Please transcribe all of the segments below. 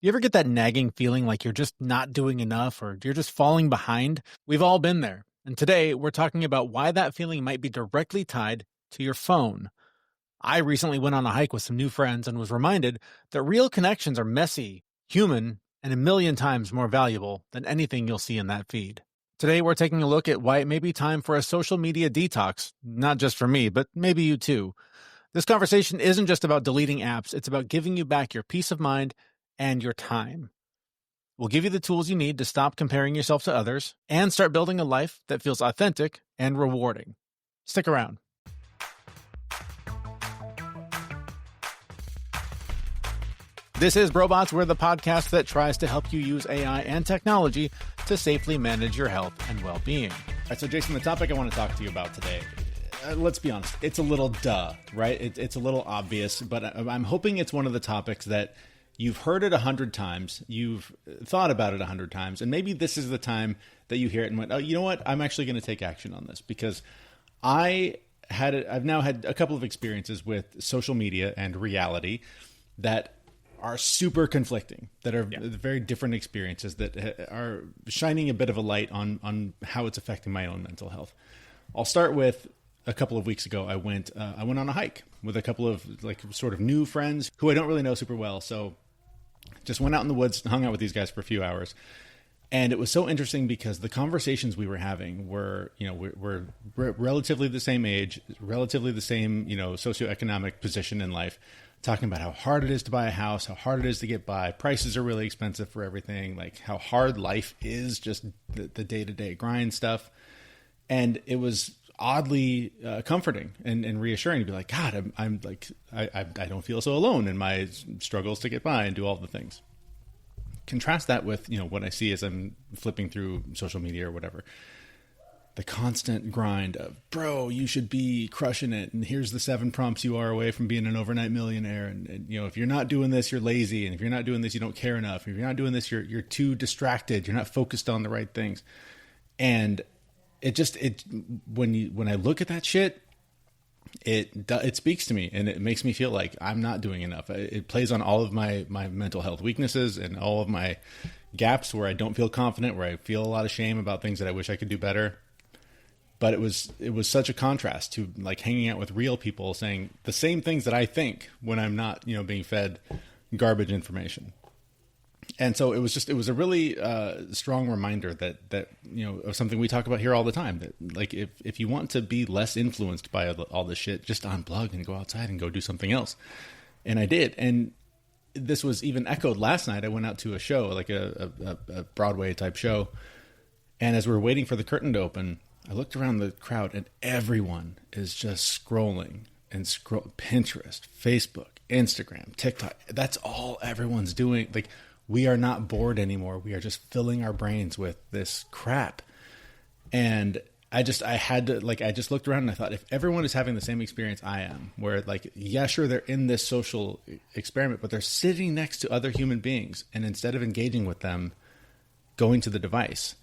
You ever get that nagging feeling like you're just not doing enough or you're just falling behind? We've all been there. And today we're talking about why that feeling might be directly tied to your phone. I recently went on a hike with some new friends and was reminded that real connections are messy, human, and a million times more valuable than anything you'll see in that feed. Today we're taking a look at why it may be time for a social media detox, not just for me, but maybe you too. This conversation isn't just about deleting apps, it's about giving you back your peace of mind and your time. We'll give you the tools you need to stop comparing yourself to others and start building a life that feels authentic and rewarding. Stick around. This is Robots. We're the podcast that tries to help you use AI and technology to safely manage your health and well-being. All right, so Jason, the topic I want to talk to you about today, let's be honest, it's a little right? It's a little obvious, but I'm hoping it's one of the topics that you've heard it 100 times, you've thought about it 100 times, and maybe this is the time that you hear it and went, oh, you know what? I'm actually going to take action on this because I've now had a couple of experiences with social media and reality that are super conflicting, that are very different experiences that are shining a bit of a light on how it's affecting my own mental health. I'll start with a couple of weeks ago. I went on a hike with a couple of sort of new friends who I don't really know super well. So just went out in the woods, hung out with these guys for a few hours. And it was so interesting because the conversations we were having were, we're relatively the same age, relatively the same, socioeconomic position in life, talking about how hard it is to buy a house, how hard it is to get by. Prices are really expensive for everything, like how hard life is, just the day-to-day grind stuff. And it was oddly comforting and reassuring to be like, God, I don't feel so alone in my struggles to get by and do all the things. Contrast that with, what I see as I'm flipping through social media or whatever. The constant grind of, bro, you should be crushing it. And here's the 7 prompts you are away from being an overnight millionaire. And if you're not doing this, you're lazy. And if you're not doing this, you don't care enough. If you're not doing this, you're too distracted. You're not focused on the right things. And when I look at that shit, it speaks to me and it makes me feel like I'm not doing enough. It plays on all of my mental health weaknesses and all of my gaps where I don't feel confident, where I feel a lot of shame about things that I wish I could do better. But it was such a contrast to hanging out with real people saying the same things that I think when I'm not, being fed garbage information. And so it was a really strong reminder that of something we talk about here all the time, that if you want to be less influenced by all this shit, just unplug and go outside and go do something else. And I did. And this was even echoed last night. I went out to a show, like a Broadway type show. And as we were waiting for the curtain to open, I looked around the crowd and everyone is just scrolling and Pinterest, Facebook, Instagram, TikTok. That's all everyone's doing. We are not bored anymore. We are just filling our brains with this crap. And I just looked around and I thought, if everyone is having the same experience I am, where sure, they're in this social experiment, but they're sitting next to other human beings. And instead of engaging with them, going to the device,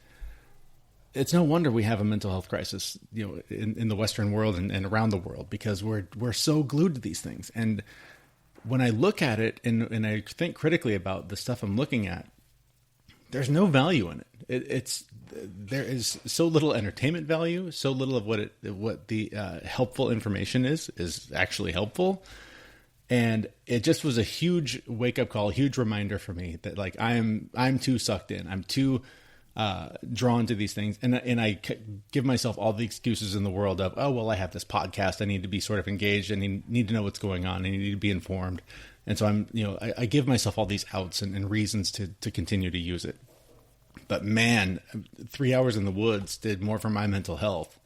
it's no wonder we have a mental health crisis, in the Western world and around the world, because we're so glued to these things. And when I look at it and I think critically about the stuff I'm looking at, there's no value in it. There is so little entertainment value, so little of what the helpful information is actually helpful. And it just was a huge wake up call, a huge reminder for me that I'm too sucked in. I'm too drawn to these things. And I give myself all the excuses in the world of, oh, well, I have this podcast. I need to be sort of engaged and need to know what's going on. I need to be informed. And so I give myself all these outs and reasons to continue to use it. But man, 3 hours in the woods did more for my mental health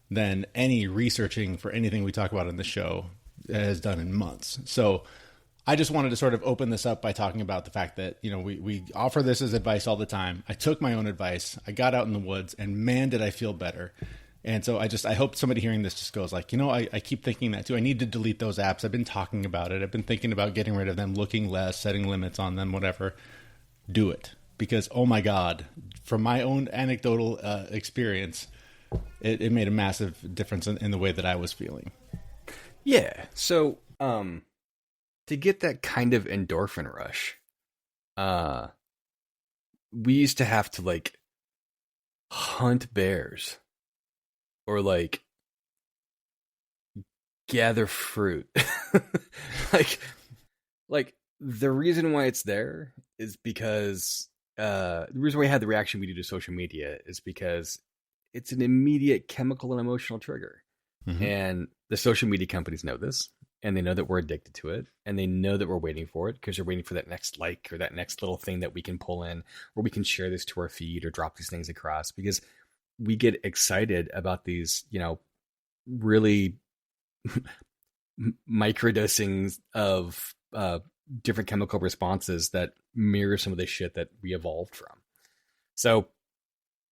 than any researching for anything we talk about in the show has done in months. So I just wanted to sort of open this up by talking about the fact that, we offer this as advice all the time. I took my own advice. I got out in the woods and man, did I feel better. And so I hope somebody hearing this just goes I keep thinking that too. I need to delete those apps. I've been talking about it. I've been thinking about getting rid of them, looking less, setting limits on them, whatever. Do it. Because, oh my God, from my own anecdotal experience, it made a massive difference in the way that I was feeling. Yeah. So, to get that kind of endorphin rush, uh, we used to have to like hunt bears or like gather fruit. like like the reason why it's there is because the reason why we had the reaction we do to social media is because it's an immediate chemical and emotional trigger. Mm-hmm. And the social media companies know this, and they know that we're addicted to it, and they know that we're waiting for it because they're waiting for that next like or that next little thing that we can pull in, or we can share this to our feed or drop these things across because we get excited about these, really microdosings of different chemical responses that mirror some of the shit that we evolved from. So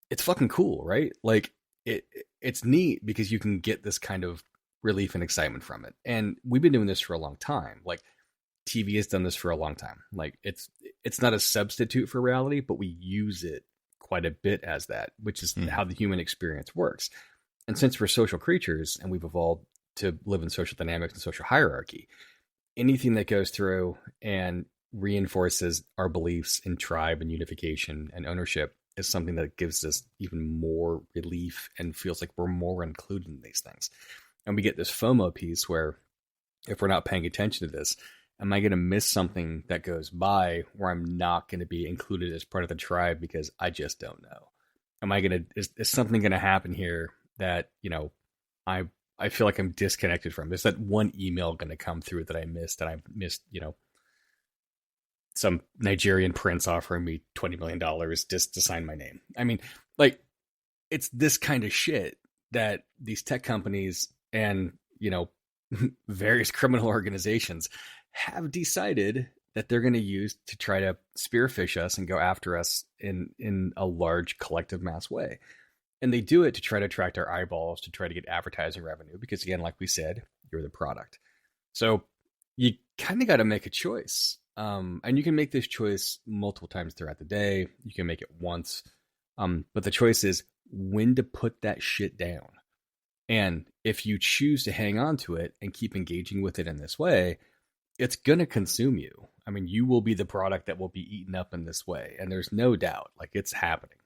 it's fucking cool, right? Like it's neat because you can get this kind of relief and excitement from it. And we've been doing this for a long time. Like TV has done this for a long time. Like it's not a substitute for reality, but we use it quite a bit as that, which is how the human experience works. And since we're social creatures and we've evolved to live in social dynamics and social hierarchy, anything that goes through and reinforces our beliefs in tribe and unification and ownership is something that gives us even more relief and feels like we're more included in these things. And we get this FOMO piece where if we're not paying attention to this, am I going to miss something that goes by where I'm not going to be included as part of the tribe because I just don't know? Am I going to, is something going to happen here that, I feel like I'm disconnected from? Is that one email going to come through that I missed, and I missed, some Nigerian prince offering me $20 million just to sign my name? I mean, like, it's this kind of shit that these tech companies and, various criminal organizations have decided that they're going to use to try to spearfish us and go after us in a large collective mass way. And they do it to try to attract our eyeballs, to try to get advertising revenue, because again, like we said, you're the product. So you kind of got to make a choice. And you can make this choice multiple times throughout the day. You can make it once. But the choice is when to put that shit down. And if you choose to hang on to it and keep engaging with it in this way, it's going to consume you. I mean, you will be the product that will be eaten up in this way. And there's no doubt, like, it's happening.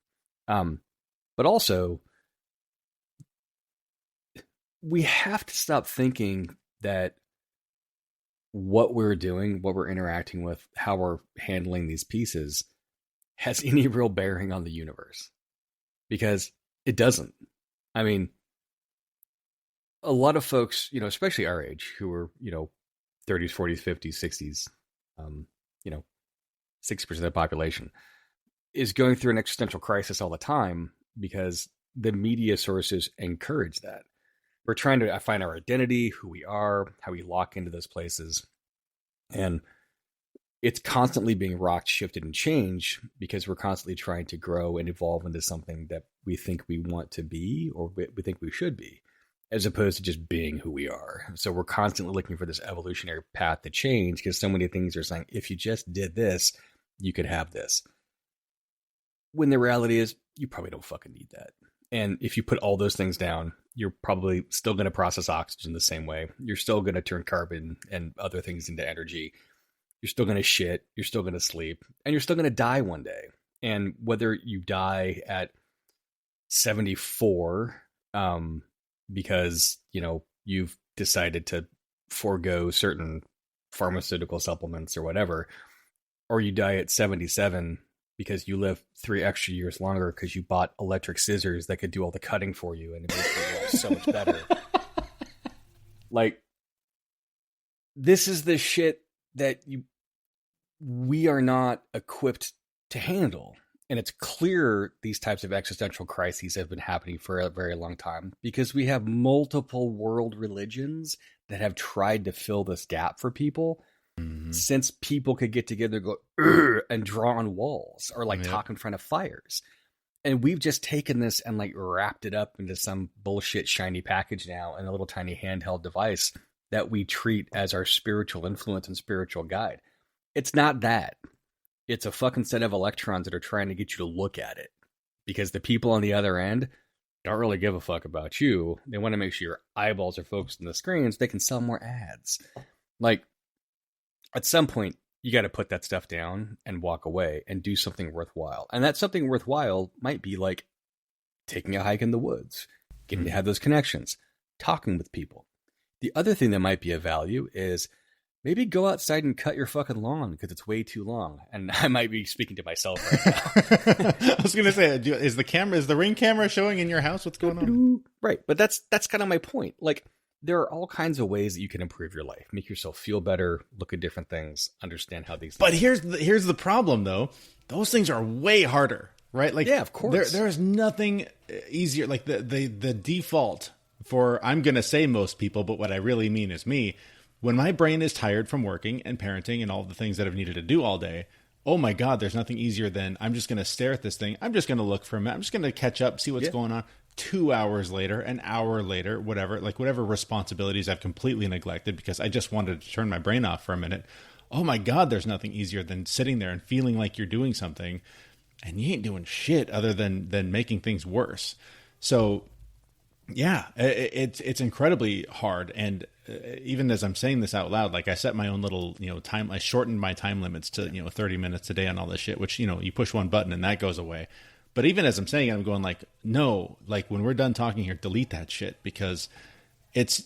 But also, we have to stop thinking that what we're doing, what we're interacting with, how we're handling these pieces has any real bearing on the universe. Because it doesn't. I mean, a lot of folks, especially our age, who are, 30s, 40s, 50s, 60s, 60% of the population is going through an existential crisis all the time because the media sources encourage that. We're trying to find our identity, who we are, how we lock into those places. And it's constantly being rocked, shifted, and changed because we're constantly trying to grow and evolve into something that we think we want to be or we think we should be, as opposed to just being who we are. So we're constantly looking for this evolutionary path to change because so many things are saying, if you just did this, you could have this. When the reality is, you probably don't fucking need that. And if you put all those things down, you're probably still going to process oxygen the same way. You're still going to turn carbon and other things into energy. You're still going to shit. You're still going to sleep. And you're still going to die one day. And whether you die at 74 because, you've decided to forego certain pharmaceutical supplements or whatever, or you die at 77 because you live 3 extra years longer because you bought electric scissors that could do all the cutting for you and it makes your life so much better. Like, this is the shit that we are not equipped to handle. And it's clear these types of existential crises have been happening for a very long time because we have multiple world religions that have tried to fill this gap for people. Since people could get together and go and draw on walls or talk in front of fires. And we've just taken this and wrapped it up into some bullshit shiny package now and a little tiny handheld device that we treat as our spiritual influence and spiritual guide. It's not that. It's a fucking set of electrons that are trying to get you to look at it because the people on the other end don't really give a fuck about you. They want to make sure your eyeballs are focused on the screens. They can sell more ads. At some point, you got to put that stuff down and walk away and do something worthwhile. And that something worthwhile might be like taking a hike in the woods, getting to have those connections, talking with people. The other thing that might be of value is maybe go outside and cut your fucking lawn because it's way too long. And I might be speaking to myself right now. I was going to say, is the Ring camera showing in your house? What's going on? Right. But that's kind of my point. Like, there are all kinds of ways that you can improve your life, make yourself feel better, look at different things, understand how these things But here's the problem, though. Those things are way harder, right? Like, yeah, of course. There is nothing easier. Like the default for, I'm going to say most people, but what I really mean is me. When my brain is tired from working and parenting and all the things that I've needed to do all day, oh my God, there's nothing easier than I'm just going to stare at this thing. I'm just going to look for a minute. I'm just going to catch up, see what's going on. 2 hours later, an hour later, whatever responsibilities I've completely neglected because I just wanted to turn my brain off for a minute. Oh my God, there's nothing easier than sitting there and feeling like you're doing something and you ain't doing shit other than making things worse. So yeah, it's incredibly hard. And even as I'm saying this out loud, like I set my own little, time, I shortened my time limits to, 30 minutes a day on all this shit, which, you push one button and that goes away. But even as I'm saying it, I'm going like, no, like when we're done talking here, delete that shit because it's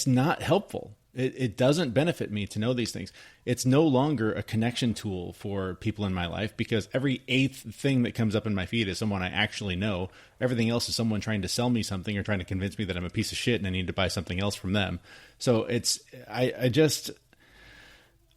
not helpful. It doesn't benefit me to know these things. It's no longer a connection tool for people in my life because every eighth thing that comes up in my feed is someone I actually know. Everything else is someone trying to sell me something or trying to convince me that I'm a piece of shit and I need to buy something else from them. So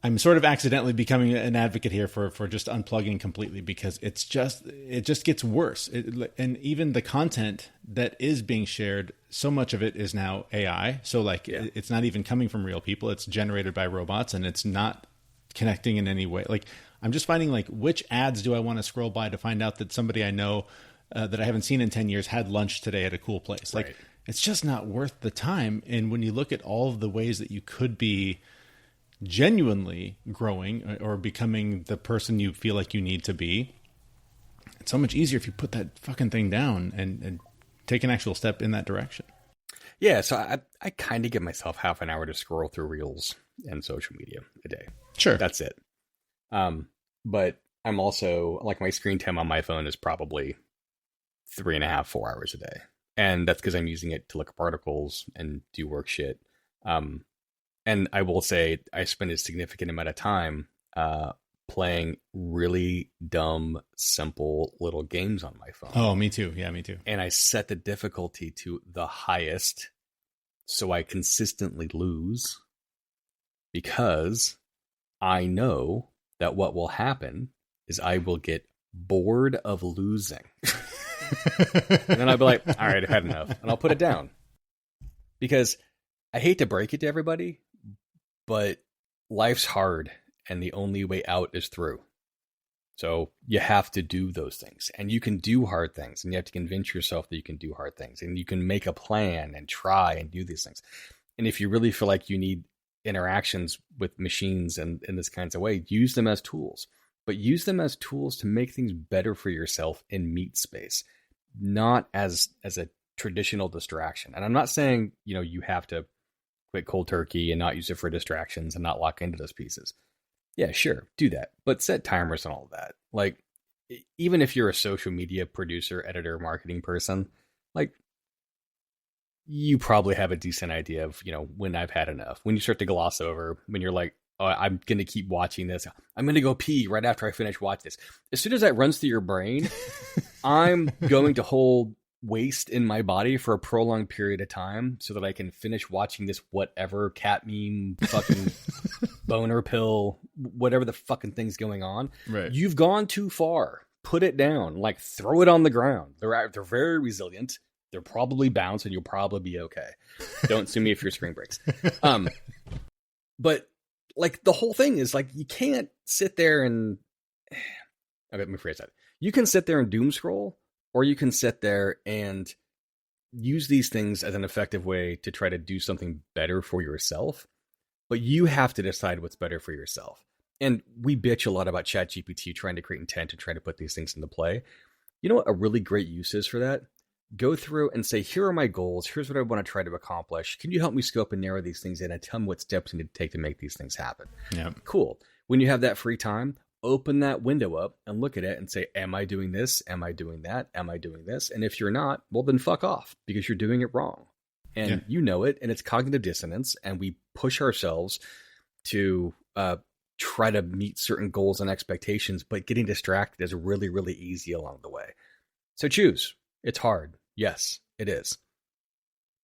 I'm sort of accidentally becoming an advocate here for just unplugging completely because it just gets worse. And even the content that is being shared, so much of it is now AI. So it's not even coming from real people. It's generated by robots and it's not connecting in any way. Like I'm just finding like, which ads do I want to scroll by to find out that somebody I know that I haven't seen in 10 years had lunch today at a cool place. Like it's just not worth the time. And when you look at all of the ways that you could be genuinely growing or becoming the person you feel like you need to be, it's so much easier if you put that fucking thing down and take an actual step in that direction. Yeah, so I kind of give myself half an hour to scroll through reels and social media a day. Sure. That's it. But I'm also, like, my screen time on my phone is probably 3.5, 4 hours a day. And that's because I'm using it to look up articles and do work shit. And I will say I spend a significant amount of time playing really dumb, simple little games on my phone. Oh, me too. Yeah, me too. And I set the difficulty to the highest so I consistently lose because I know that what will happen is I will get bored of losing. And then I'll be like, all right, I've had enough. And I'll put it down. Because I hate to break it to everybody, but life's hard and the only way out is through. So you have to do those things and you can do hard things and you have to convince yourself that you can do hard things and you can make a plan and try and do these things. And if you really feel like you need interactions with machines and in this kinds of way, use them as tools, but use them as tools to make things better for yourself in meat space, not as a traditional distraction. And I'm not saying, you have to quit cold turkey and not use it for distractions and not lock into those pieces. Yeah, sure, do that. But set timers and all of that. Like, even if you're a social media producer, editor, marketing person, like, you probably have a decent idea of, when I've had enough. When you start to gloss over, when you're like, oh, I'm going to keep watching this. I'm going to go pee right after I finish watching this. As soon as that runs through your brain, I'm going to hold waste in my body for a prolonged period of time so that I can finish watching this whatever cat meme fucking boner pill, whatever the fucking thing's going on. Right. You've gone too far. Put it down. Like, throw it on the ground. They're very resilient. They'll probably bounce and you'll probably be okay. Don't sue me if your screen breaks. But like the whole thing is like, you can't sit there and let me rephrase that. You can sit there and doom scroll, or you can sit there and use these things as an effective way to try to do something better for yourself. But you have to decide what's better for yourself. And we bitch a lot about ChatGPT trying to create intent and trying to put these things into play. You know what a really great use is for that? Go through and say, here are my goals. Here's what I want to try to accomplish. Can you help me scope and narrow these things in and tell me what steps I need to take to make these things happen? Yeah. Cool. when you have that free time, open that window up and look at it and say, am I doing this? Am I doing that? Am I doing this? And if you're not, well, then fuck off, because you're doing it wrong. And you know it, and it's cognitive dissonance, and we push ourselves to try to meet certain goals and expectations, but getting distracted is really, really easy along the way. So choose. It's hard. Yes, it is.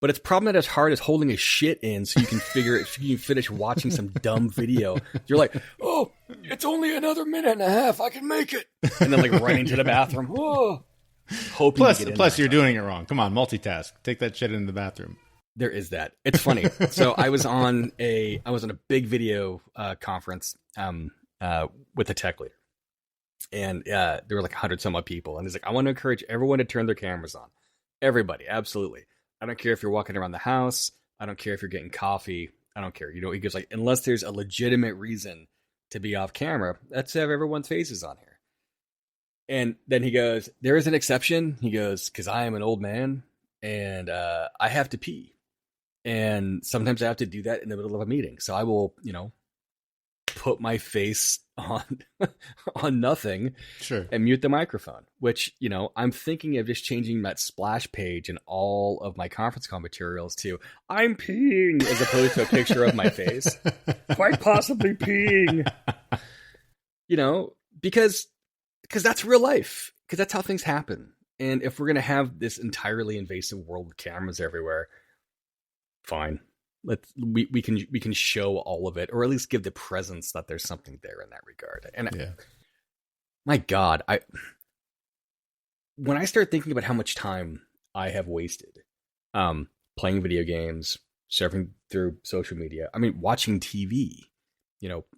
But it's probably not as hard as holding a shit in so you can you can finish watching some dumb video. You're like, oh, it's only another minute and a half. I can make it. And then like running to the bathroom. Oh, plus you're doing it wrong. Come on, multitask. Take that shit in the bathroom. There is that. It's funny. So I was on a big video conference with a tech leader. And there were like 100 some odd people. And he's like, I want to encourage everyone to turn their cameras on. Everybody, absolutely. I don't care if you're walking around the house. I don't care if you're getting coffee. I don't care. He goes like, unless there's a legitimate reason to be off camera, let's have everyone's faces on here. And then he goes, there is an exception. He goes, because I am an old man and I have to pee. And sometimes I have to do that in the middle of a meeting. So I will, put my face on nothing, sure, and mute the microphone, which, I'm thinking of just changing that splash page in all of my conference call materials to I'm peeing as opposed to a picture of my face. Quite possibly peeing. Because that's real life. Because that's how things happen. And if we're going to have this entirely invasive world with cameras everywhere, fine. We can show all of it, or at least give the presence that there's something there in that regard. And my God, when I start thinking about how much time I have wasted playing video games, surfing through social media, watching TV,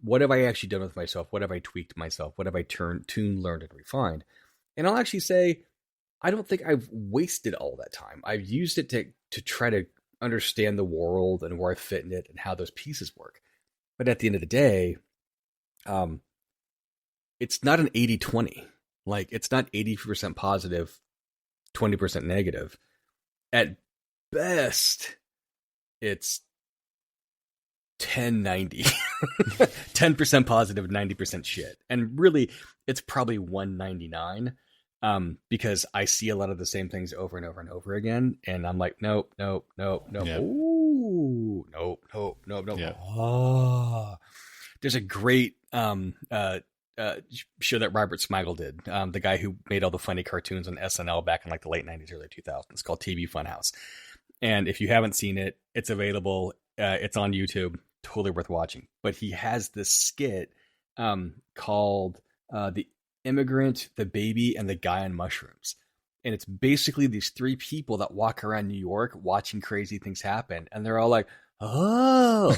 what have I actually done with myself? What have I tweaked myself? What have I tuned, learned, and refined? And I'll actually say, I don't think I've wasted all that time. I've used it to try to understand the world and where I fit in it and how those pieces work. But at the end of the day, it's not an 80-20. Like, it's not 80% positive, 20% negative. At best, it's 10-90. 10% positive, 90% shit. And really, it's probably 199. Because I see a lot of the same things over and over and over again. And I'm like, nope. Yeah. Ooh, nope. Yeah. Oh. There's a great show that Robert Smigel did. The guy who made all the funny cartoons on SNL back in like the late 90s, early 2000s. It's called TV Funhouse. And if you haven't seen it, it's available. It's on YouTube. Totally worth watching. But he has this skit called The Immigrant, the Baby, and the Guy on Mushrooms. And it's basically these three people that walk around New York watching crazy things happen. And they're all like, oh.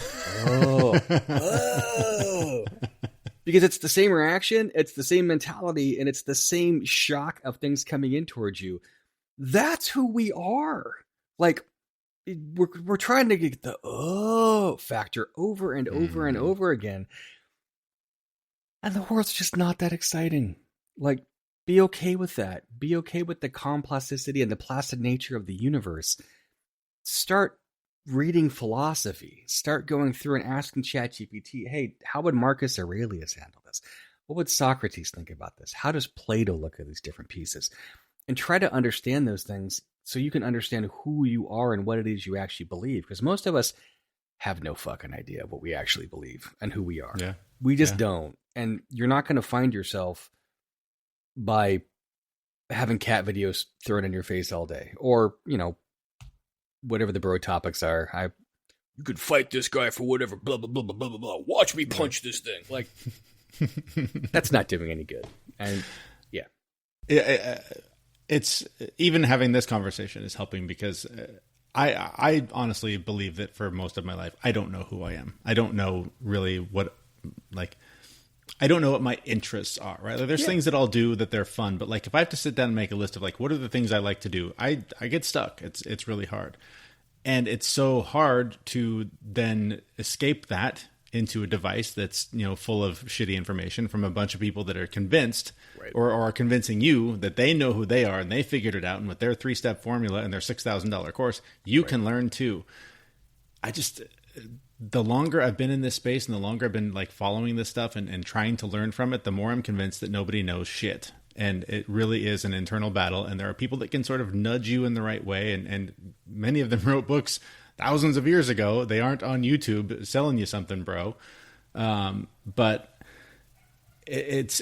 Because it's the same reaction, it's the same mentality, and it's the same shock of things coming in towards you. That's who we are. Like, we're trying to get the factor over and over and over again. And the world's just not that exciting. Like, be okay with that. Be okay with the complasticity and the placid nature of the universe. Start reading philosophy. Start going through and asking ChatGPT, hey, how would Marcus Aurelius handle this? What would Socrates think about this? How does Plato look at these different pieces? And try to understand those things so you can understand who you are and what it is you actually believe. Because most of us have no fucking idea what we actually believe and who we are. Yeah. We just don't. And you're not going to find yourself by having cat videos thrown in your face all day, or, whatever the bro topics are. You could fight this guy for whatever, blah, blah, blah, blah, blah, blah. Watch me punch this thing. Like, that's not doing any good. And it's even having this conversation is helping, because I honestly believe that for most of my life, I don't know who I am. I don't know really I don't know what my interests are, right? Like, there's things that I'll do that they're fun, but like, if I have to sit down and make a list of like, what are the things I like to do? I get stuck. It's really hard. And it's so hard to then escape that into a device that's, full of shitty information from a bunch of people that are convinced, right, or are convincing you that they know who they are and they figured it out. And with their 3-step formula and their $6,000 course, you can learn too. the longer I've been in this space and the longer I've been like following this stuff and trying to learn from it, the more I'm convinced that nobody knows shit. And it really is an internal battle. And there are people that can sort of nudge you in the right way. And many of them wrote books thousands of years ago. They aren't on YouTube selling you something, bro. But it's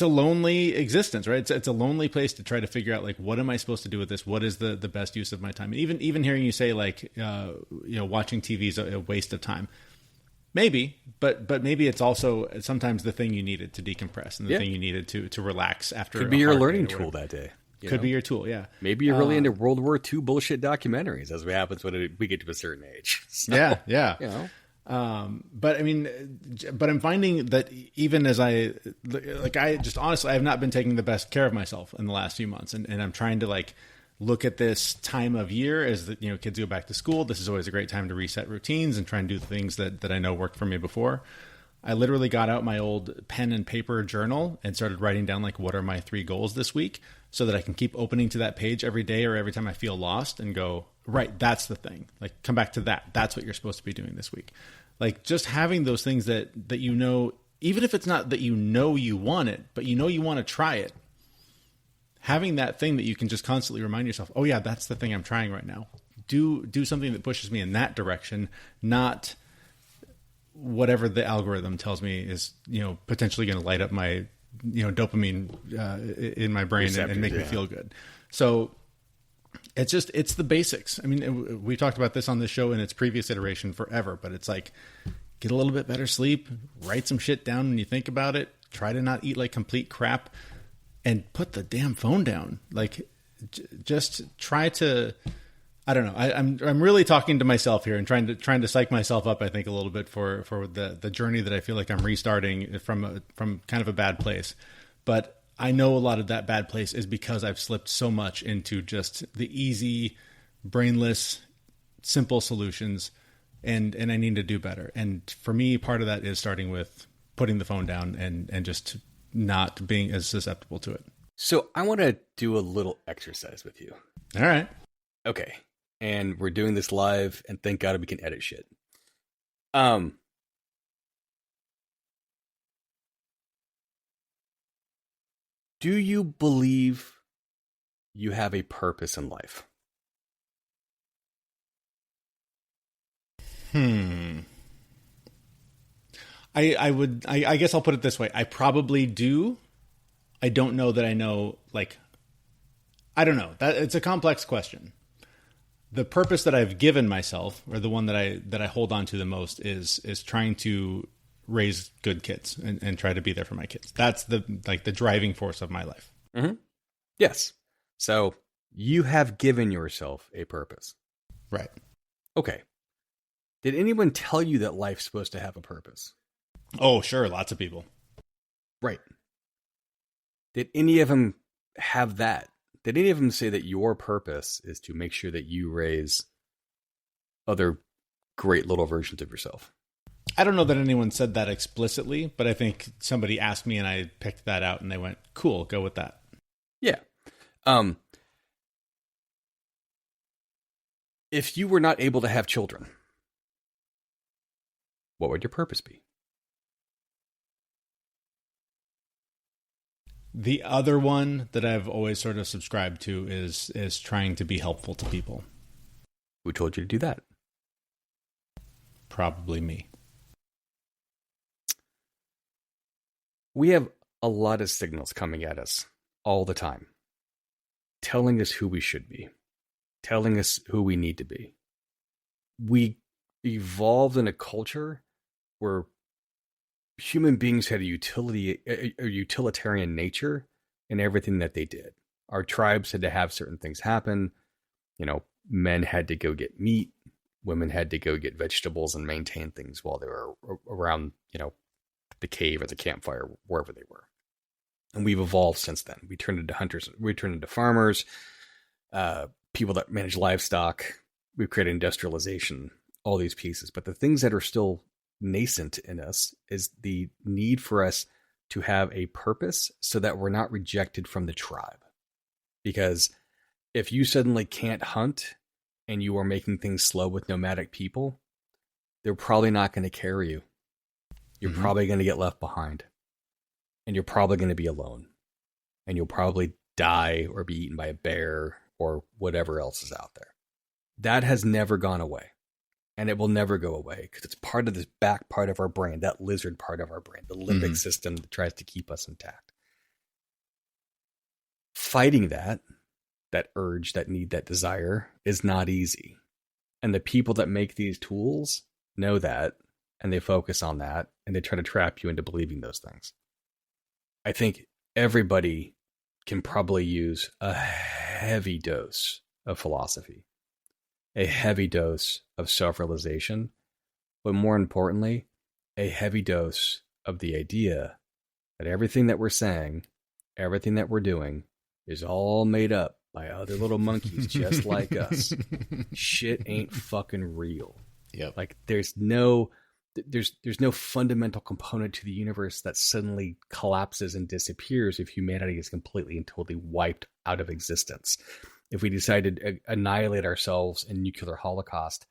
a lonely existence, right? It's a lonely place to try to figure out, like, what am I supposed to do with this? What is the best use of my time? And even hearing you say, like, watching TV is a waste of time. Maybe, but maybe it's also sometimes the thing you needed to decompress and the thing you needed to relax after. Could be your learning tool that day. Could be your tool, yeah. Maybe you're really into World War II bullshit documentaries, as happens when we get to a certain age. So, yeah. But I mean, but I'm finding that even as I just honestly, I have not been taking the best care of myself in the last few months. And I'm trying to like look at this time of year as the, kids go back to school. This is always a great time to reset routines and try and do the things that I know worked for me before. I literally got out my old pen and paper journal and started writing down, like, what are my 3 goals this week, so that I can keep opening to that page every day or every time I feel lost and go, right, that's the thing. Like, come back to that. That's what you're supposed to be doing this week. Like, just having those things that even if it's not that you want it, but you want to try it, having that thing that you can just constantly remind yourself, oh yeah, that's the thing I'm trying right now. Do something that pushes me in that direction, not whatever the algorithm tells me is, potentially going to light up my, dopamine in my brain and make me feel good. So it's the basics. I mean, we talked about this on this show in its previous iteration forever, but it's like, get a little bit better sleep, write some shit down when you think about it, try to not eat like complete crap, and put the damn phone down. Like, just try to, I don't know. I'm really talking to myself here and trying to psych myself up, I think, a little bit for the journey that I feel like I'm restarting from kind of a bad place. But I know a lot of that bad place is because I've slipped so much into just the easy, brainless, simple solutions, and I need to do better. And for me, part of that is starting with putting the phone down and just not being as susceptible to it. So I want to do a little exercise with you. All right. Okay. And we're doing this live, and thank God we can edit shit. Do you believe you have a purpose in life? I guess I'll put it this way. I probably do. I don't know that I know, like, I don't know. That it's a complex question. The purpose that I've given myself, or the one that I hold on to the most, is trying to raise good kids and try to be there for my kids. That's the driving force of my life. Mm-hmm. Yes. So you have given yourself a purpose. Right. Okay. Did anyone tell you that life's supposed to have a purpose? Oh, sure. Lots of people. Right. Did any of them have that? Did any of them say that your purpose is to make sure that you raise other great little versions of yourself? I don't know that anyone said that explicitly, but I think somebody asked me and I picked that out and they went, cool, go with that. Yeah. If you were not able to have children, what would your purpose be? The other one that I've always sort of subscribed to is trying to be helpful to people. Who told you to do that? Probably me. We have a lot of signals coming at us all the time, telling us who we should be, telling us who we need to be. We evolved in a culture where human beings had a utilitarian nature in everything that they did. Our tribes had to have certain things happen. Men had to go get meat. Women had to go get vegetables and maintain things while they were around, the cave or the campfire, wherever they were. And we've evolved since then. We turned into hunters. We turned into farmers, people that manage livestock. We've created industrialization, all these pieces. But the things that are still nascent in us is the need for us to have a purpose so that we're not rejected from the tribe. Because if you suddenly can't hunt and you are making things slow with nomadic people, they're probably not going to carry you. You're probably going to get left behind, and you're probably going to be alone, and you'll probably die or be eaten by a bear or whatever else is out there. That has never gone away, and it will never go away because it's part of this back part of our brain, that lizard part of our brain, the limbic system that tries to keep us intact. Fighting that urge, that need, that desire is not easy. And the people that make these tools know that, and they focus on that, and they try to trap you into believing those things. I think everybody can probably use a heavy dose of philosophy, a heavy dose of self-realization, but more importantly, a heavy dose of the idea that everything that we're saying, everything that we're doing is all made up by other little monkeys just like us. Shit ain't fucking real. Yep. Like there's no fundamental component to the universe that suddenly collapses and disappears if humanity is completely and totally wiped out of existence. If we decided to annihilate ourselves in nuclear holocaust,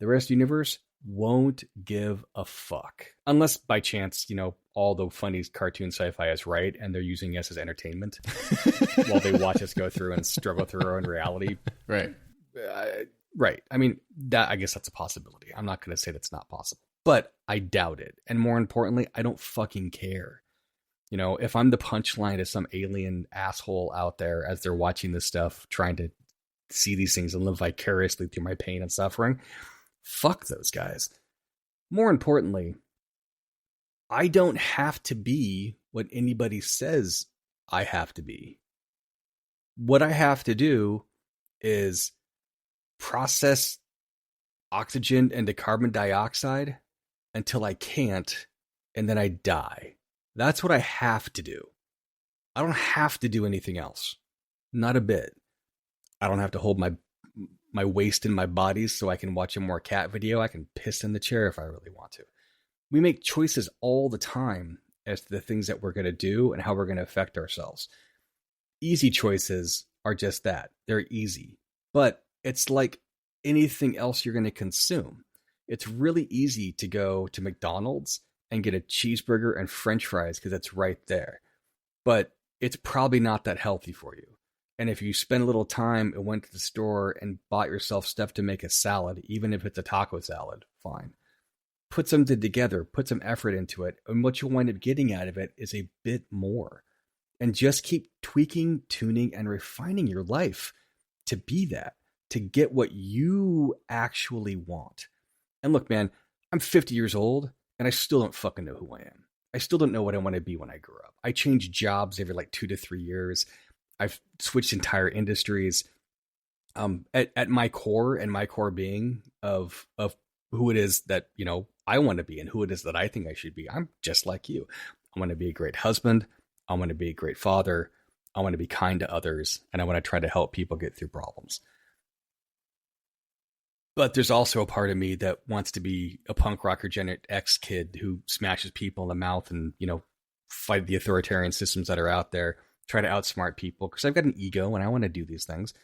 the rest of the universe won't give a fuck. Unless by chance, all the funny cartoon sci-fi is right and they're using us as entertainment while they watch us go through and struggle through our own reality. Right. Right. I mean, I guess that's a possibility. I'm not going to say that's not possible, but I doubt it. And more importantly, I don't fucking care. If I'm the punchline to some alien asshole out there as they're watching this stuff, trying to see these things and live vicariously through my pain and suffering, fuck those guys. More importantly, I don't have to be what anybody says I have to be. What I have to do is process oxygen into carbon dioxide until I can't, and then I die. That's what I have to do. I don't have to do anything else. Not a bit. I don't have to hold my waist in my body so I can watch a more cat video. I can piss in the chair if I really want to. We make choices all the time as to the things that we're going to do and how we're going to affect ourselves. Easy choices are just that. They're easy. But it's like anything else you're going to consume. It's really easy to go to McDonald's and get a cheeseburger and French fries because it's right there. But it's probably not that healthy for you. And if you spend a little time and went to the store and bought yourself stuff to make a salad, even if it's a taco salad, fine. Put something together, put some effort into it, and what you'll wind up getting out of it is a bit more. And just keep tweaking, tuning, and refining your life to be that, to get what you actually want. And look, man, I'm 50 years old, and I still don't fucking know who I am. I still don't know what I want to be when I grow up. I change jobs every 2 to 3 years. I've switched entire industries. At my core, and my core being of who it is that I want to be and who it is that I think I should be, I'm just like you. I want to be a great husband. I want to be a great father. I want to be kind to others, and I want to try to help people get through problems. But there's also a part of me that wants to be a punk rocker Gen X kid who smashes people in the mouth and fight the authoritarian systems that are out there. Try to outsmart people because I've got an ego and I want to do these things.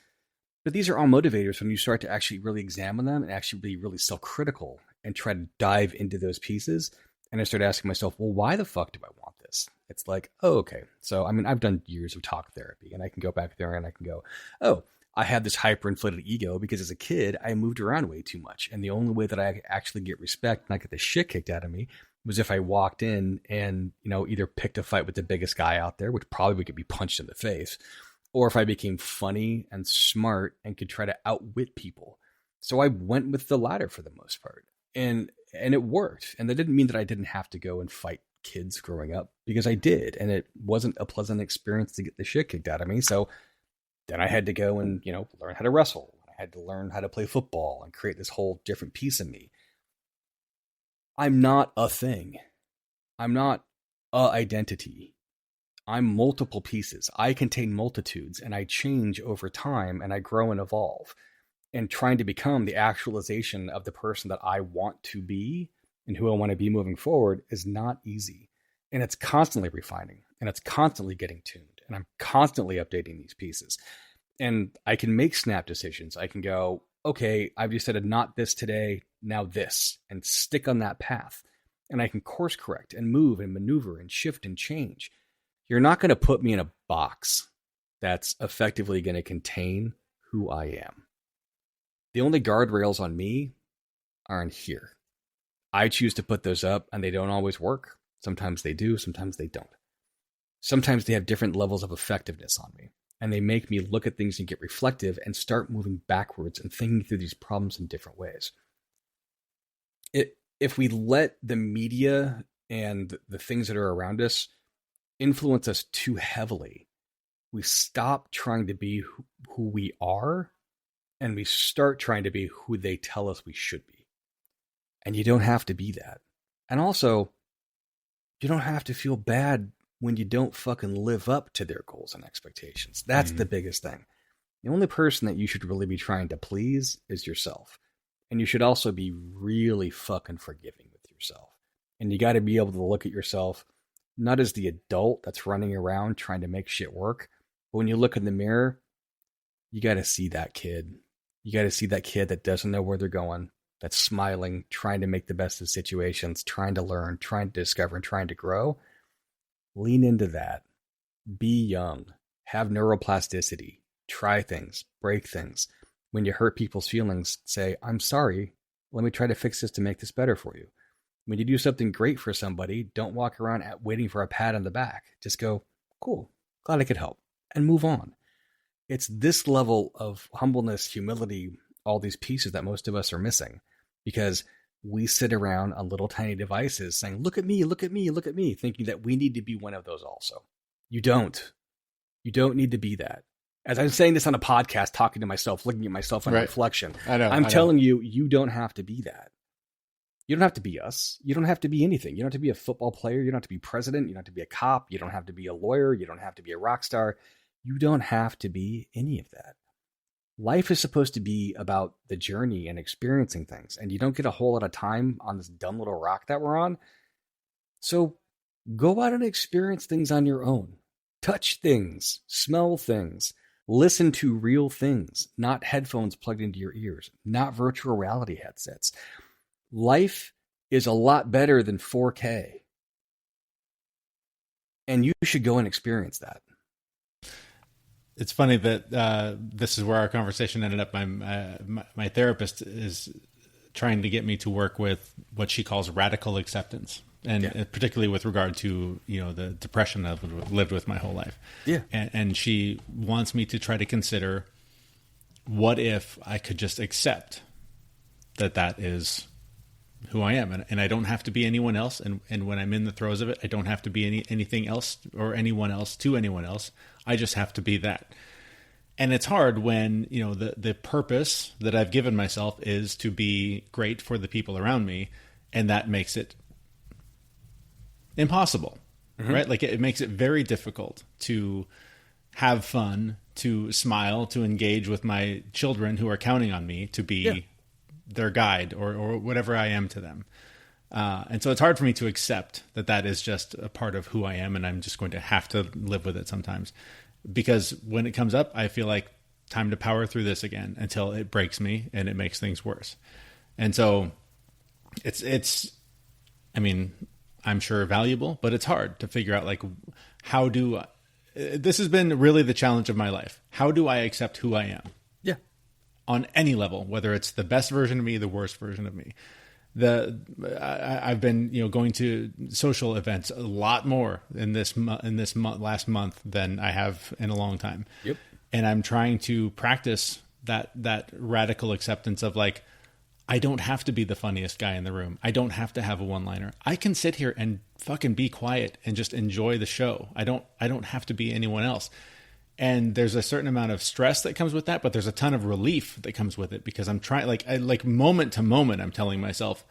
But these are all motivators when you start to actually really examine them and actually be really self-critical and try to dive into those pieces. And I start asking myself, well, why the fuck do I want this? It's like, oh, okay. So, I've done years of talk therapy and I can go back there and I can go, oh, I have this hyperinflated ego because as a kid, I moved around way too much. And the only way that I actually get respect and I get the shit kicked out of me was if I walked in and, either picked a fight with the biggest guy out there, which probably could be punched in the face, or if I became funny and smart and could try to outwit people. So I went with the latter for the most part. And it worked. And that didn't mean that I didn't have to go and fight kids growing up, because I did. And it wasn't a pleasant experience to get the shit kicked out of me. So then I had to go and, learn how to wrestle. I had to learn how to play football and create this whole different piece of me. I'm not a thing. I'm not a identity. I'm multiple pieces. I contain multitudes and I change over time and I grow and evolve. And trying to become the actualization of the person that I want to be and who I want to be moving forward is not easy. And it's constantly refining and it's constantly getting tuned. And I'm constantly updating these pieces. And I can make snap decisions. I can go, okay, I've decided not this today, now this, and stick on that path. And I can course correct and move and maneuver and shift and change. You're not going to put me in a box that's effectively going to contain who I am. The only guardrails on me are in here. I choose to put those up, and they don't always work. Sometimes they do, sometimes they don't. Sometimes they have different levels of effectiveness on me, and they make me look at things and get reflective and start moving backwards and thinking through these problems in different ways. If we let the media and the things that are around us influence us too heavily, we stop trying to be who we are, and we start trying to be who they tell us we should be. And you don't have to be that. And also, you don't have to feel bad when you don't fucking live up to their goals and expectations. That's the biggest thing. The only person that you should really be trying to please is yourself. And you should also be really fucking forgiving with yourself. And you got to be able to look at yourself not as the adult that's running around trying to make shit work, but when you look in the mirror, you got to see that kid. You got to see that kid that doesn't know where they're going, that's smiling, trying to make the best of situations, trying to learn, trying to discover, and trying to grow. Lean into that. Be young. Have neuroplasticity. Try things. Break things. When you hurt people's feelings, say, I'm sorry. Let me try to fix this to make this better for you. When you do something great for somebody, don't walk around waiting for a pat on the back. Just go, cool, glad I could help, and move on. It's this level of humbleness, humility, all these pieces that most of us are missing, because we sit around on little tiny devices saying, look at me, look at me, look at me, thinking that we need to be one of those also. You don't. You don't need to be that. As I'm saying this on a podcast, talking to myself, looking at myself on reflection, I'm telling you, you don't have to be that. You don't have to be us. You don't have to be anything. You don't have to be a football player. You don't have to be president. You don't have to be a cop. You don't have to be a lawyer. You don't have to be a rock star. You don't have to be any of that. Life is supposed to be about the journey and experiencing things. And you don't get a whole lot of time on this dumb little rock that we're on. So go out and experience things on your own. Touch things, smell things, listen to real things, not headphones plugged into your ears, not virtual reality headsets. Life is a lot better than 4K. And you should go and experience that. It's funny that this is where our conversation ended up. My therapist is trying to get me to work with what she calls radical acceptance, and particularly with regard to the depression I've lived with my whole life. Yeah, and she wants me to try to consider, what if I could just accept that is who I am, and I don't have to be anyone else. And when I'm in the throes of it, I don't have to be anything else or anyone else to anyone else. I just have to be that. And it's hard when, the purpose that I've given myself is to be great for the people around me. And that makes it impossible, right? Like it makes it very difficult to have fun, to smile, to engage with my children who are counting on me to be their guide or whatever I am to them. And so it's hard for me to accept that is just a part of who I am, and I'm just going to have to live with it sometimes. Because when it comes up, I feel like time to power through this again until it breaks me and it makes things worse. And so it's I mean, I'm sure valuable, but it's hard to figure out, like, how do this has been really the challenge of my life. How do I accept who I am? Yeah. On any level, whether it's the best version of me, the worst version of me. I've been going to social events a lot more in this last month than I have in a long time. Yep. And I'm trying to practice that radical acceptance of, like, I don't have to be the funniest guy in the room. I don't have to have a one-liner. I can sit here and fucking be quiet and just enjoy the show. I don't have to be anyone else. And there's a certain amount of stress that comes with that, but there's a ton of relief that comes with it, because I'm trying, like moment to moment, I'm telling myself,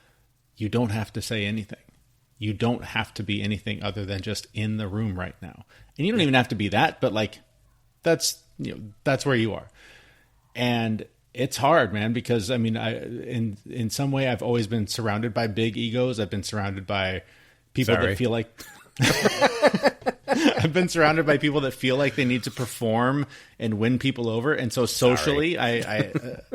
you don't have to say anything. You don't have to be anything other than just in the room right now. And you don't even have to be that, but like, that's where you are. And it's hard, man, because I mean, in some way I've always been surrounded by big egos. I've been surrounded by people that feel like I've been surrounded by people that feel like they need to perform and win people over. And so socially, I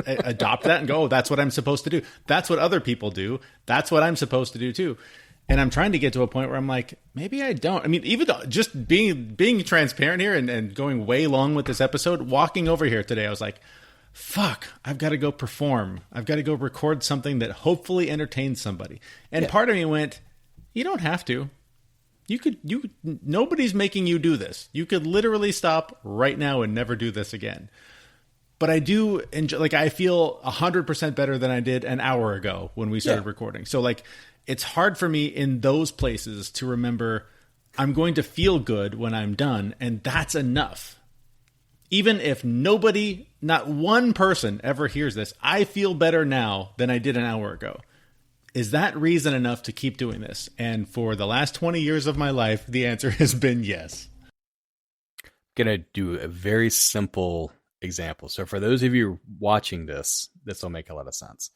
adopt that and go, oh, that's what I'm supposed to do. That's what other people do. That's what I'm supposed to do too. And I'm trying to get to a point where I'm like, maybe I don't. I mean, even just being transparent here and going way long with this episode, walking over here today, I was like, fuck, I've got to go perform. I've got to go record something that hopefully entertains somebody. And part of me went, you don't have to. Nobody's making you do this. You could literally stop right now and never do this again. But I do enjoy, like, I feel 100% better than I did an hour ago when we started recording. So like, it's hard for me in those places to remember I'm going to feel good when I'm done. And that's enough. Even if nobody, not one person ever hears this, I feel better now than I did an hour ago. Is that reason enough to keep doing this? And for the last 20 years of my life, the answer has been yes. I'm going to do a very simple example. So for those of you watching this will make a lot of sense.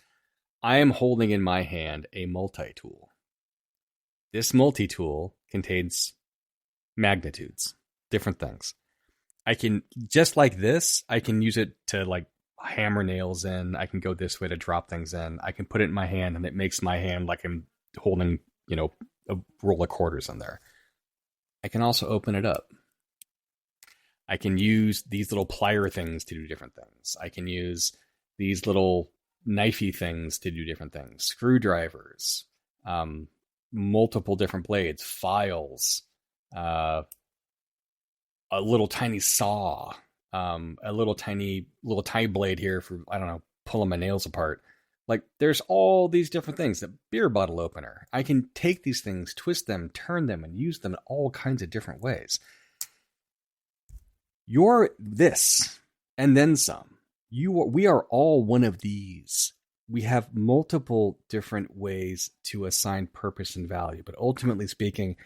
I am holding in my hand a multi-tool. This multi-tool contains magnitudes, different things. I can, just like this, I can use it to like hammer nails in. I can go this way to drop things in. I can put it in my hand and it makes my hand like I'm holding, a roll of quarters in there. I can also open it up. I can use these little plier things to do different things. I can use these little knifey things to do different things. Screwdrivers, multiple different blades, files, a little tiny saw, a little tiny blade here for, I don't know, pulling my nails apart. Like, there's all these different things. A beer bottle opener. I can take these things, twist them, turn them, and use them in all kinds of different ways. You're this, and then some. We are all one of these. We have multiple different ways to assign purpose and value, but ultimately speaking,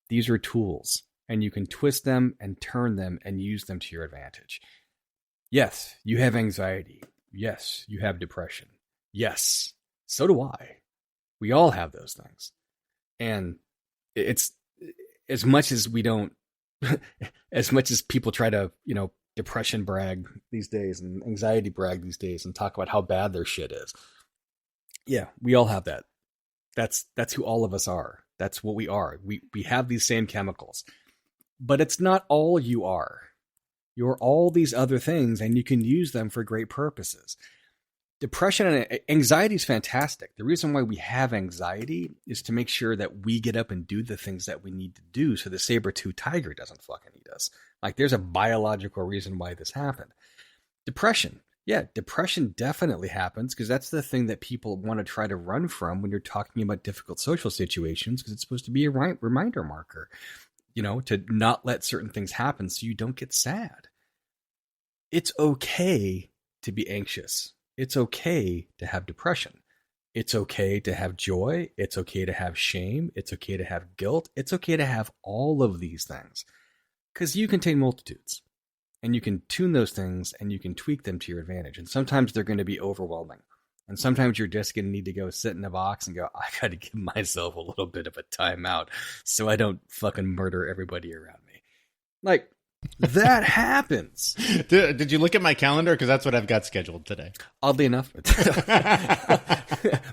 these are tools, and you can twist them and turn them and use them to your advantage. Yes, you have anxiety. Yes, you have depression. Yes, so do I. We all have those things. And it's, as much as we don't, as much as people try to, depression brag these days and anxiety brag these days and talk about how bad their shit is. Yeah, we all have that. That's who all of us are. That's what we are. We have these same chemicals. But it's not all you are. You're all these other things, and you can use them for great purposes. Depression and anxiety is fantastic. The reason why we have anxiety is to make sure that we get up and do the things that we need to do so the saber-toothed tiger doesn't fucking eat us. Like, there's a biological reason why this happened. Depression. Yeah, depression definitely happens because that's the thing that people want to try to run from when you're talking about difficult social situations, because it's supposed to be a reminder marker, to not let certain things happen so you don't get sad. It's okay to be anxious. It's okay to have depression. It's okay to have joy. It's okay to have shame. It's okay to have guilt. It's okay to have all of these things because you contain multitudes and you can tune those things and you can tweak them to your advantage. And sometimes they're going to be overwhelming. And sometimes you're just going to need to go sit in a box and go, I got to give myself a little bit of a timeout so I don't fucking murder everybody around me. Like, that happens. Did you look at my calendar? Because that's what I've got scheduled today. Oddly enough.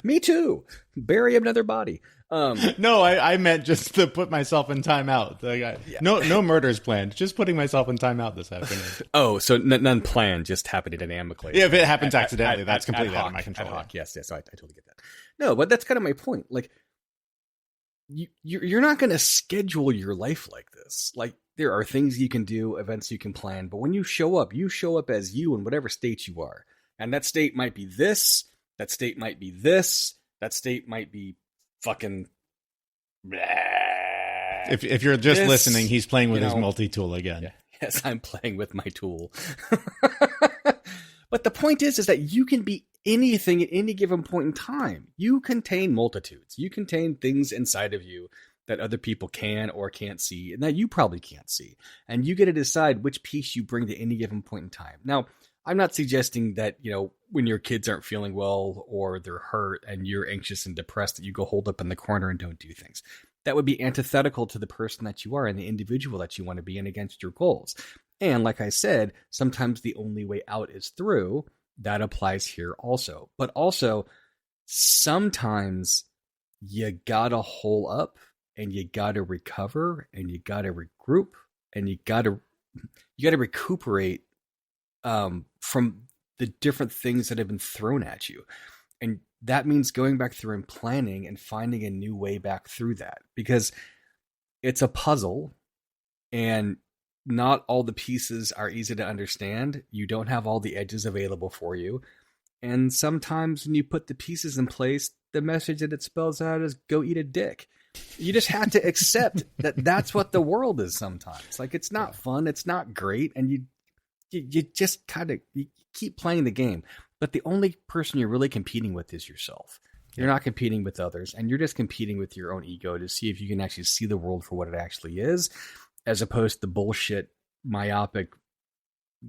Me too. Bury another body. No, I meant just to put myself in timeout. No murders planned. Just putting myself in timeout this afternoon. Oh, so none planned, just happening dynamically. Yeah, if it happens accidentally, that's completely out of my control. Yes, I totally get that. No, but that's kind of my point. Like, you're not going to schedule your life like this. Like, there are things you can do, events you can plan, but when you show up as you in whatever state you are. And that state might be this, that state might be this, that state might be fucking blah. If you're just listening, he's playing with his multi-tool again. Yeah, yes, I'm playing with my tool. But the point is that you can be anything at any given point in time. You contain multitudes. You contain things inside of you that other people can or can't see, and that you probably can't see. And you get to decide which piece you bring to any given point in time. Now, I'm not suggesting that, when your kids aren't feeling well or they're hurt and you're anxious and depressed, that you go hold up in the corner and don't do things. that would be antithetical to the person that you are and the individual that you want to be and against your goals. And like I said, sometimes the only way out is through. That applies here also. But also, sometimes you gotta hole up and you gotta recover and you gotta regroup and you gotta recuperate from the different things that have been thrown at you. And that means going back through and planning and finding a new way back through that, because it's a puzzle and not all the pieces are easy to understand. You don't have all the edges available for you. And sometimes when you put the pieces in place, the message that it spells out is go eat a dick. You just have to accept that that's what the world is sometimes. Like, it's not fun. It's not great. And you just kind of keep playing the game. But the only person you're really competing with is yourself. You're not competing with others, and you're just competing with your own ego to see if you can actually see the world for what it actually is, as opposed to the bullshit, myopic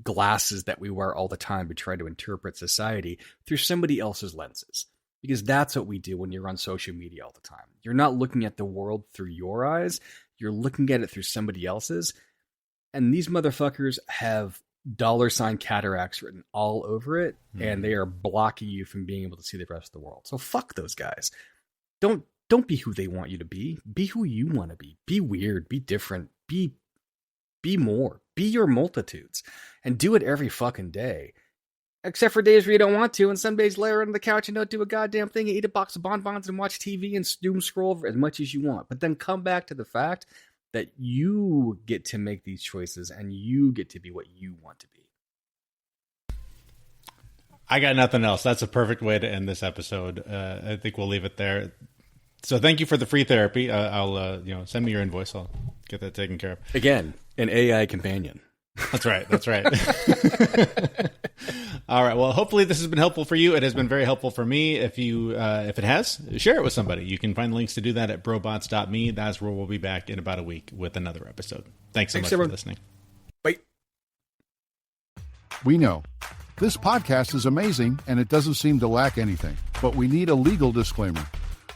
glasses that we wear all the time to try to interpret society through somebody else's lenses. Because that's what we do when you're on social media all the time. You're not looking at the world through your eyes. You're looking at it through somebody else's. And these motherfuckers have $ cataracts written all over it, and they are blocking you from being able to see the rest of the world. So fuck those guys. Don't be who they want you to be. Be who you want to be. Be weird. Be different. Be more. Be your multitudes. And do it every fucking day. Except for days where you don't want to, and some days lay around on the couch and don't do a goddamn thing and eat a box of bonbons and watch TV and doom scroll for as much as you want. But then come back to the fact that you get to make these choices and you get to be what you want to be. I got nothing else. That's a perfect way to end this episode. I think we'll leave it there. So thank you for the free therapy. I'll send me your invoice. I'll get that taken care of. Again, an AI companion. That's right. That's right. All right. Well, hopefully this has been helpful for you. It has been very helpful for me. If it has, share it with somebody. You can find links to do that at brobots.me. That's where we'll be back in about a week with another episode. Thanks so much for listening. Bye. We know this podcast is amazing and it doesn't seem to lack anything, but we need a legal disclaimer.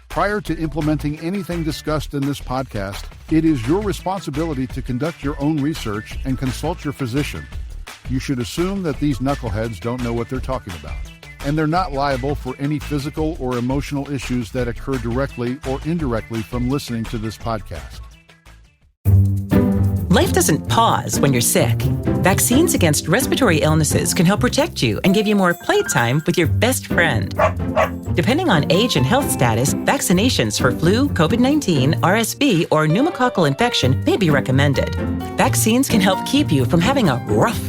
Prior to implementing anything discussed in this podcast, it is your responsibility to conduct your own research and consult your physician. You should assume that these knuckleheads don't know what they're talking about, and they're not liable for any physical or emotional issues that occur directly or indirectly from listening to this podcast. Life doesn't pause when you're sick. Vaccines against respiratory illnesses can help protect you and give you more playtime with your best friend. Depending on age and health status, vaccinations for flu, COVID-19, RSV, or pneumococcal infection may be recommended. Vaccines can help keep you from having a rough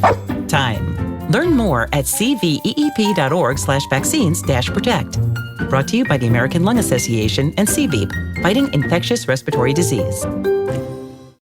time. Learn more at cveep.org/vaccines-protect. Brought to you by the American Lung Association and CVEEP, fighting infectious respiratory disease.